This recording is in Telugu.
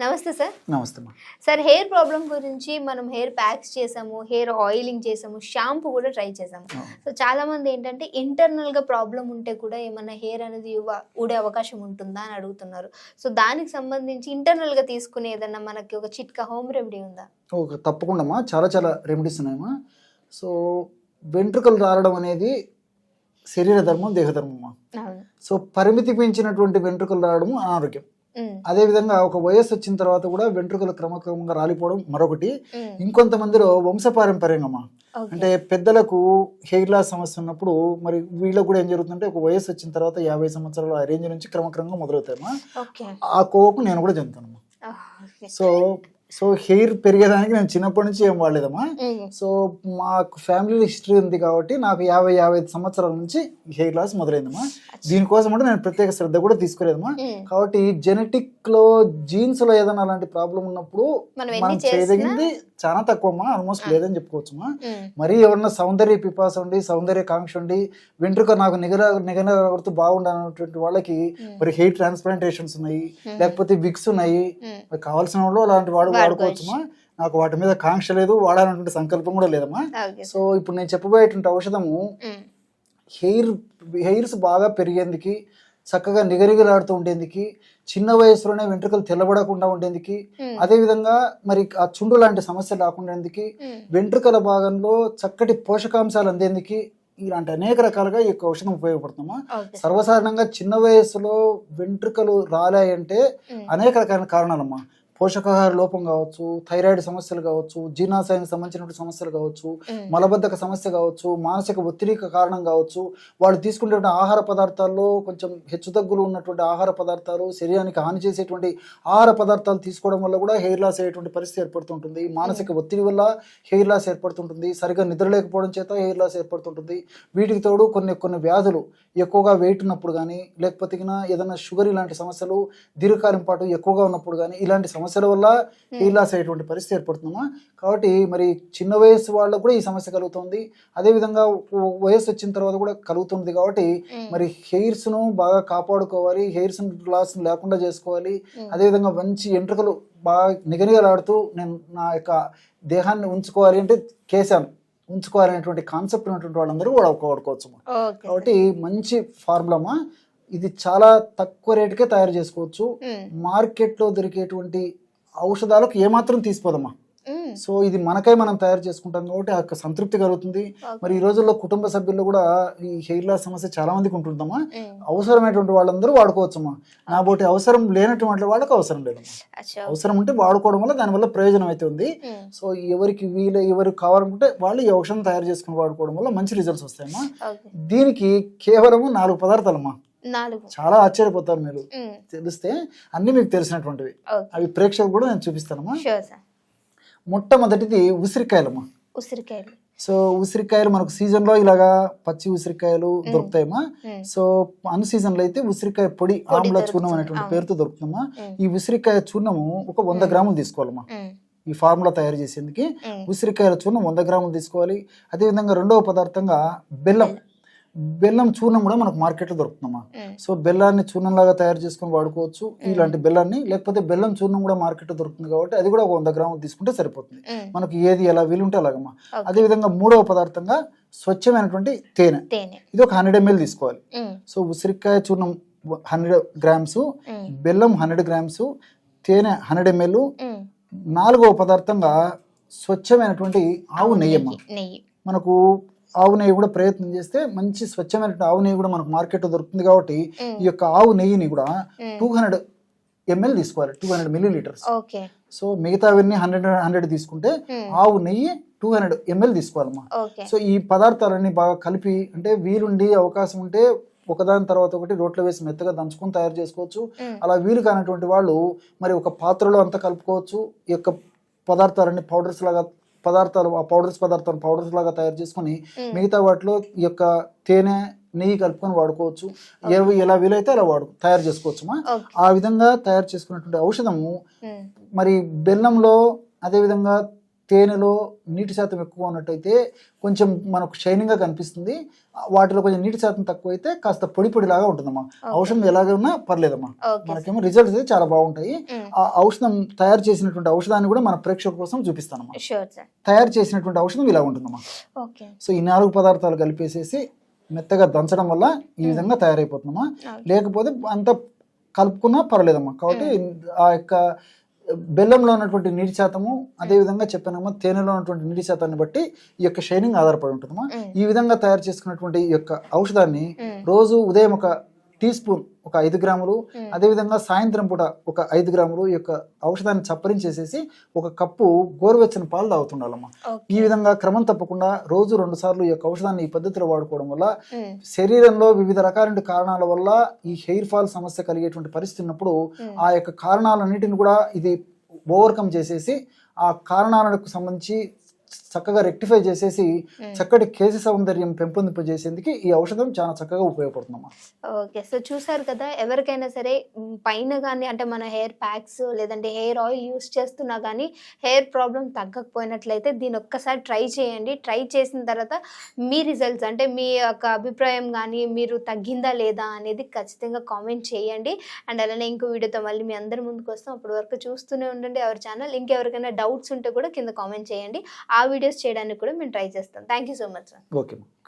నమస్తే సార్. నమస్తే సార్, హెయిర్ ప్రాబ్లం గురించి మనం హెయిర్ ప్యాక్స్ చేసాము, హెయిర్ ఆయిలింగ్ చేసాము, షాంపూ కూడా ట్రై చేసాము. సో చాలా మంది ఏంటంటే ఇంటర్నల్ గా ప్రాబ్లం ఉంటే కూడా ఏమన్నా హెయిర్ అనేది ఊడే అవకాశం ఉంటుందా అని అడుగుతున్నారు. సో దానికి సంబంధించి ఇంటర్నల్ గా తీసుకునే ఏదన్నా మనకి ఒక చిట్కా హోమ్ రెమెడీ ఉందా? ఓకే, తప్పకుండా చాలా రెమెడీస్ ఉన్నాయమ్మా. సో వెంట్రుకలు రాలడం అనేది శరీర ధర్మం, దేహధర్మమ్మా. సో పరిమితి పెంచినటువంటి వెంట్రుకలు రావడం అనారోగ్యం. అదేవిధంగా ఒక వయస్సు వచ్చిన తర్వాత కూడా వెంట్రుకలు క్రమక్రమంగా రాలిపోవడం మరొకటి. ఇంకొంతమందిలో వంశపారంపర్యంగా, అంటే పెద్దలకు హెయిర్ లాస్ సమస్య ఉన్నప్పుడు మరి వీళ్ళకు కూడా ఏం జరుగుతుందంటే ఒక వయస్సు వచ్చిన తర్వాత 50 సంవత్సరాల ఆ రేంజ్ నుంచి క్రమక్రమంగా మొదలవుతాయమ్మా. ఆ కోవకు నేను కూడా చెందుతానమ్మా. సో హెయిర్ పెరిగేదానికి నేను చిన్నప్పటి నుంచి ఏం వాడలేదమ్మా. సో మాకు ఫ్యామిలీ హిస్టరీ ఉంది కాబట్టి నాకు 50-55 సంవత్సరాల నుంచి హెయిర్ లాస్ మొదలైందమ్మా. దీనికోసం అంటే నేను ప్రత్యేక శ్రద్ధ కూడా తీసుకోలేదమ్మా. కాబట్టి జెనెటిక్ లో జీన్స్ లో ఏదైనా అలాంటి ప్రాబ్లం ఉన్నప్పుడు మనం చేయదగింది చాలా తక్కువ అమ్మా, ఆల్మోస్ట్ లేదని చెప్పుకోవచ్చమ్మా. మరి ఎవరన్నా సౌందర్య పిపాస ఉండి, సౌందర్య కాంక్ష ఉండి, వెంట్రుక నాకు నిగనగడుతూ బాగుండనటువంటి వాళ్ళకి మరి హెయిర్ ట్రాన్స్ప్లాంటేషన్స్ ఉన్నాయి, లేకపోతే విగ్స్ ఉన్నాయి. కావాల్సిన వాళ్ళు అలాంటి వాడుకోవచ్చమ్మా. నాకు వాటి మీద కాంక్ష లేదు, వాడాలన్నటువంటి సంకల్పం కూడా లేదమ్మా. సో ఇప్పుడు నేను చెప్పబోయేటువంటి ఔషధము హెయిర్స్ బాగా పెరిగేందుకు, చక్కగా నిగనిగలాడుతూ ఉండేందుకు, చిన్న వయసులోనే వెంట్రుకలు తెల్లబడకుండా ఉండేందుకు, అదేవిధంగా మరి ఆ చుండు లాంటి సమస్య రాకుండా, వెంట్రుకల భాగంలో చక్కటి పోషకాంశాలు అందేందుకు ఇలాంటి అనేక రకాలుగా ఈ యొక్క ఔషధం ఉపయోగపడుతుందమ్మా. సర్వసాధారణంగా చిన్న వయసులో వెంట్రుకలు రాలాయంటే అనేక రకాల కారణాలమ్మా. పోషకాహార లోపం కావచ్చు, థైరాయిడ్ సమస్యలు కావచ్చు, జీర్ణాశయానికి సంబంధించినటువంటి సమస్యలు కావచ్చు, మలబద్ధక సమస్య కావచ్చు, మానసిక ఒత్తిడికి కారణం కావచ్చు, వాళ్ళు తీసుకునే ఆహార పదార్థాల్లో కొంచెం హెచ్చుతగ్గులు ఉన్నటువంటి ఆహార పదార్థాలు, శరీరానికి హాని చేసేటువంటి ఆహార పదార్థాలు తీసుకోవడం వల్ల కూడా హెయిర్ లాస్ అయ్యేటువంటి పరిస్థితి ఏర్పడుతుంటుంది. మానసిక ఒత్తిడి వల్ల హెయిర్ లాస్ ఏర్పడుతుంటుంది. సరిగ్గా నిద్ర లేకపోవడం చేత హెయిర్ లాస్ ఏర్పడుతుంటుంది. వీటికి తోడు కొన్ని వ్యాధులు, ఎక్కువగా వెయిట్ ఉన్నప్పుడు కానీ, లేకపోతే ఏదైనా షుగర్ ఇలాంటి సమస్యలు దీర్ఘకాలం పాటు ఎక్కువగా ఉన్నప్పుడు కానీ, ఇలాంటి సమస్యల వల్ల హెయిర్ లాస్ అయ్యేటువంటి పరిస్థితి ఏర్పడుతుందమ్మా. కాబట్టి మరి చిన్న వయసు వాళ్ళకు కూడా ఈ సమస్య కలుగుతుంది, అదేవిధంగా వయసు వచ్చిన తర్వాత కూడా కలుగుతుంది. కాబట్టి మరి హెయిర్స్ ను బాగా కాపాడుకోవాలి, హెయిర్స్ లాస్ లేకుండా చేసుకోవాలి. అదేవిధంగా మంచి ఎంట్రుకలు బాగా నిగనిగలాడుతూ నేను నా యొక్క దేహాన్ని ఉంచుకోవాలి అంటే కేశాన్ని ఉంచుకోవాలనేటువంటి కాన్సెప్ట్ ఉన్నటువంటి వాళ్ళందరూ కూడా వాడుకోవచ్చు. కాబట్టి మంచి ఫార్ములామా. ఇది చాలా తక్కువ రేటుకే తయారు చేసుకోవచ్చు. మార్కెట్ లో దొరికేటువంటి ఔషధాలకు ఏమాత్రం తీసిపోదమ్మా. సో ఇది మనం తయారు చేసుకుంటాం కాబట్టి ఆ సంతృప్తి కలుగుతుంది. మరి ఈ రోజుల్లో కుటుంబ సభ్యుల్లో కూడా ఈ హెయిర్ లాస్ సమస్య చాలా మందికి ఉంటుందమ్మా. అవసరమైనటువంటి వాళ్ళందరూ వాడుకోవచ్చమ్మా. నాబోటి అవసరం లేనటువంటి వాళ్ళకి అవసరం లేదమ్మా. అవసరం ఉంటే వాడుకోవడం వల్ల దానివల్ల ప్రయోజనం అయితే ఉంది. సో ఎవరికి కావాలనుకుంటే వాళ్ళు ఈ ఔషధం తయారు చేసుకుని వాడుకోవడం వల్ల మంచి రిజల్ట్స్ వస్తాయమ్మా. దీనికి కేవలం 4 పదార్థాలమ్మా. చాలా ఆశ్చర్యపోతారు మీరు తెలిస్తే, అన్ని మీకు తెలిసినటువంటివి. అవి ప్రేక్షకులు కూడా నేను చూపిస్తానమ్మా. మొట్టమొదటిది ఉసిరికాయలమ్మా. సో ఉసిరికాయలు మనకు సీజన్ లో ఇలాగా పచ్చి ఉసిరికాయలు దొరుకుతాయమ్మా. సో అన్ సీజన్ లో అయితే ఉసిరికాయ పొడి, ఆమ్ల చూర్ణం అనేటువంటి పేరుతో దొరుకుతుందమ్మా. ఈ ఉసిరికాయ చూర్ణము ఒక 100 గ్రాములు తీసుకోవాలమ్మా. ఈ ఫార్ములా తయారు చేసేందుకు ఉసిరికాయల చూర్ణం 100 గ్రాములు తీసుకోవాలి. అదేవిధంగా రెండవ పదార్థంగా బెల్లం చూర్ణం కూడా మనకు మార్కెట్లో దొరుకుతుందమ్మా. సో బెల్లాన్ని చూర్ణంలాగా తయారు చేసుకుని వాడుకోవచ్చు ఇలాంటి బెల్లాన్ని. లేకపోతే బెల్లం చూర్ణం కూడా మార్కెట్లో దొరుకుతుంది కాబట్టి అది కూడా ఒక 100 గ్రాములు తీసుకుంటే సరిపోతుంది. మనకు ఏది ఎలా వీలుంటే అలాగమ్మా. అదేవిధంగా మూడవ పదార్థంగా స్వచ్ఛమైనటువంటి తేనె. ఇది ఒక 100 ml తీసుకోవాలి. సో ఉసిరికాయ చూర్ణం 100 గ్రామ్స్, బెల్లం 100 గ్రామ్స్, తేనె 100 ml. నాలుగవ పదార్థంగా స్వచ్ఛమైనటువంటి ఆవు నెయ్యమ్మ. మనకు ఆవు నెయ్యి కూడా ప్రయత్నం చేస్తే మంచి స్వచ్ఛమైన ఆవు నెయ్యి కూడా మనకు మార్కెట్లో దొరుకుతుంది. కాబట్టి ఈ యొక్క ఆవు నెయ్యిని కూడా 200 ml తీసుకోవాలి, 200 milliliters. సో మిగతావన్నీ 100 తీసుకుంటే ఆవు నెయ్యి 200 ml తీసుకోవాలమ్మా. సో ఈ పదార్థాలన్నీ బాగా కలిపి, అంటే వీలుండి అవకాశం ఉంటే ఒకదాని తర్వాత ఒకటి రోట్లో వేసి మెత్తగా దంచుకొని తయారు చేసుకోవచ్చు. అలా వీలు కానటువంటి వాళ్ళు మరి ఒక పాత్రలో అంతా కలుపుకోవచ్చు. ఈ యొక్క పదార్థాలన్నీ పౌడర్స్ లాగా తయారు చేసుకుని మిగతా వాటిలో ఈ యొక్క తేనె, నెయ్యి కలుపుకొని వాడుకోవచ్చు. ఎలా వీలైతే అలా తయారు చేసుకోవచ్చుమా. ఆ విధంగా తయారు చేసుకున్నటువంటి ఔషధము మరి బెల్లంలో, అదేవిధంగా తేనెలో నీటి శాతం ఎక్కువ ఉన్నట్టయితే కొంచెం మనకు షైనింగ్గా కనిపిస్తుంది. వాటిలో కొంచెం నీటి శాతం తక్కువ అయితే కాస్త పొడి పొడిలాగా ఉంటుందమ్మా. ఔషధం ఎలాగైనా పర్లేదమ్మా, మనకేమో రిజల్ట్స్ అయితే చాలా బాగుంటాయి. ఆ ఔషధం తయారు చేసినటువంటి ఔషధాన్ని కూడా మన ప్రేక్షకుల కోసం చూపిస్తానమ్మా. తయారు చేసినటువంటి ఔషధం ఇలా ఉంటుందమ్మా. సో ఈ 4 పదార్థాలు కలిపేసేసి మెత్తగా దంచడం వల్ల ఈ విధంగా తయారైపోతుందమ్మా. లేకపోతే అంత కలుపుకున్నా పర్లేదమ్మా. కాబట్టి ఆ యొక్క బెల్లంలో ఉన్నటువంటి నీటి శాతము, అదేవిధంగా చెప్పానమ్మా తేనెలో ఉన్నటువంటి నీటి శాతాన్ని బట్టి ఈ యొక్క షైనింగ్ ఆధారపడి ఉంటుందమ్మా. ఈ విధంగా తయారు చేసుకున్నటువంటి ఈ యొక్క ఔషధాన్ని రోజు ఉదయం ఒక టీ స్పూన్, ఒక 5 గ్రాములు, అదేవిధంగా సాయంత్రం పూట ఒక 5 గ్రాములు ఈ యొక్క ఔషధాన్ని చప్పరించేసేసి ఒక కప్పు గోరువెచ్చని పాలు తాగుతుండాలమ్మా. ఈ విధంగా క్రమం తప్పకుండా రోజు 2 సార్లు ఈ యొక్క ఔషధాన్ని ఈ పద్ధతిలో వాడుకోవడం వల్ల శరీరంలో వివిధ రకాల కారణాల వల్ల ఈ హెయిర్ ఫాల్ సమస్య కలిగేటువంటి పరిస్థితి ఉన్నప్పుడు ఆ యొక్క కారణాలన్నిటిని కూడా ఇది ఓవర్కమ్ చేసేసి ఆ కారణాలకు సంబంధించి చక్కగా రెక్టిఫై చేసేసి చక్కటి కేశ సౌందర్యం పెంపొందింపజేసేందుకు ఈ ఔషధం చాలా చక్కగా ఉపయోగపడుతుందమ్మా. ఓకే, సో చూసారు కదా, ఎవరికైనా సరే పైన కానీ అంటే మన హెయిర్ ప్యాక్స్ లేదంటే హెయిర్ ఆయిల్ యూస్ చేస్తున్నా కానీ హెయిర్ ప్రాబ్లం తగ్గకపోయినట్లయితే దీని ఒక్కసారి ట్రై చేయండి. ట్రై చేసిన తర్వాత మీ రిజల్ట్స్ అంటే మీ యొక్క అభిప్రాయం కానీ మీరు తగ్గిందా లేదా అనేది ఖచ్చితంగా కామెంట్ చేయండి. అండ్ అలానే ఇంకో వీడియోతో మళ్ళీ మీ అందరి ముందుకు వస్తాం. అప్పటి వరకు చూస్తూనే ఉండండి అవర్ ఛానల్. ఇంకెవరికైనా డౌట్స్ ఉంటే కూడా కింద కామెంట్ చేయండి. ఆ వీడియోస్ చేయడానికి కూడా మేము ట్రై చేస్తాం. Thank you so much sir. Okay.